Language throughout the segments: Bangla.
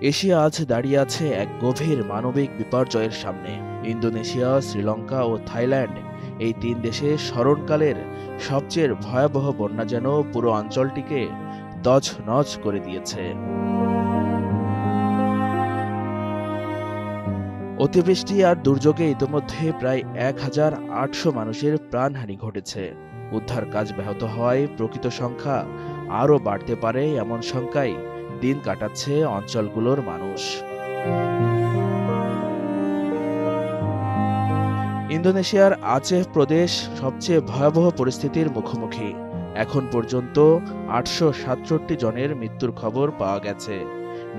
এশিয়া আজ দাঁড়িয়ে আছে এক গভীর মানবিক বিপর্যয়ের সামনে। ইন্দোনেশিয়া, শ্রীলঙ্কা ও থাইল্যান্ড, এই তিন দেশে স্মরণকালের সবচেয়ে ভয়াবহ বন্যা যেন পুরো অঞ্চলটিকে তছনছ করে দিয়েছে। অতিবৃষ্টি আর দুর্যোগে ইতোমধ্যে প্রায় ১,৮০০ মানুষের প্রাণহানি ঘটেছে। উদ্ধার কাজ ব্যাহত হওয়ায় প্রকৃত সংখ্যা আরও বাড়তে পারে এমন শঙ্কায় দিন কাটাচ্ছে অঞ্চলগুলোর মানুষ। ইন্দোনেশিয়ার আচেহ প্রদেশ সবচেয়ে ভয়াবহ পরিস্থিতির মুখোমুখি। এখন পর্যন্ত ৮৬৭ জনের মৃত্যুর খবর পাওয়া গেছে,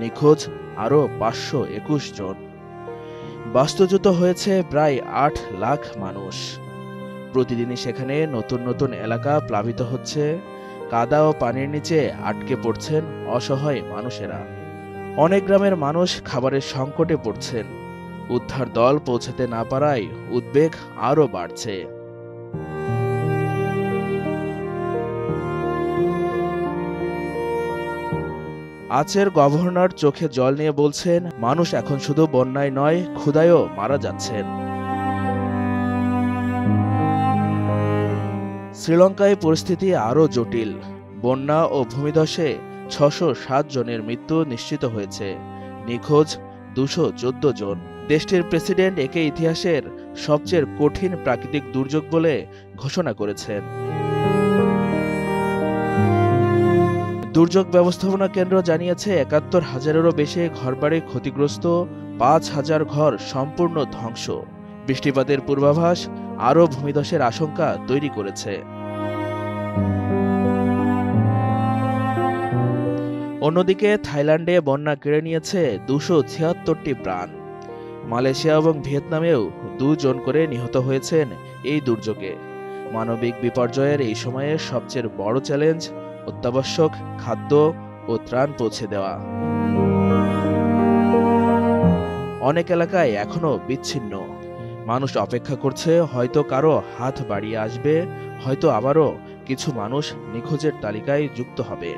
নিখোঁজ আরও ৫২১ জন। বাস্তুচ্যুত হয়েছে প্রায় ৮ লাখ মানুষ। প্রতিদিনই সেখানে নতুন নতুন এলাকা প্লাবিত হচ্ছে, কাদা ও পানির নিচে আটকে পড়ছেন অসহায় মানুষেরা। অনেক গ্রামের মানুষ খাবারের সংকটে পড়ছেন। উদ্ধার দল পৌঁছাতে না পারায় উদ্বেগ আরও বাড়ছে। আচের গভর্নর চোখে জল নিয়ে বলছেন, মানুষ এখন শুধু বন্যায় নয়, ক্ষুধায়ও মারা যাচ্ছেন। শ্রীলঙ্কায় পরিস্থিতি আরও জটিল। বন্যা ও ভূমিধসে ৬০৭ জনের মৃত্যু নিশ্চিত হয়েছে, নিখোঁজ ২১৪ জন। দেশটির প্রেসিডেন্ট একে ইতিহাসের সবচেয়ে কঠিন প্রাকৃতিক দুর্যোগ বলে ঘোষণা করেছেন। দুর্যোগ ব্যবস্থাপনা কেন্দ্র জানিয়েছে ৭১,০০০-এরও বেশি ঘরবাড়ি ক্ষতিগ্রস্ত, ৫,০০০ ঘর সম্পূর্ণ ধ্বংস। বৃষ্টিপাতের পূর্বাভাস আরও ভূমিধসের আশঙ্কা তৈরি করেছে। অন্যদিকে থাইল্যান্ডে বন্যা কেড়ে নিয়েছে ২৭৬টি প্রাণ। মালয়েশিয়া এবং ভিয়েতনামেও ২ জন করে নিহত হয়েছেন এই দুর্যোগে। মানবিক বিপর্যয়ের এই সময়ে সবচেয়ে বড় চ্যালেঞ্জ অত্যাবশ্যক খাদ্য ও ত্রাণ পৌঁছে দেওয়া। অনেক এলাকায় এখনো বিচ্ছিন্ন। মানুষ অপেক্ষা করছে, হয়তো কারো হাত বাড়িয়ে আসবে, হয়তো আবারও কিছু মানুষ নিখোঁজের তালিকায় যুক্ত হবে।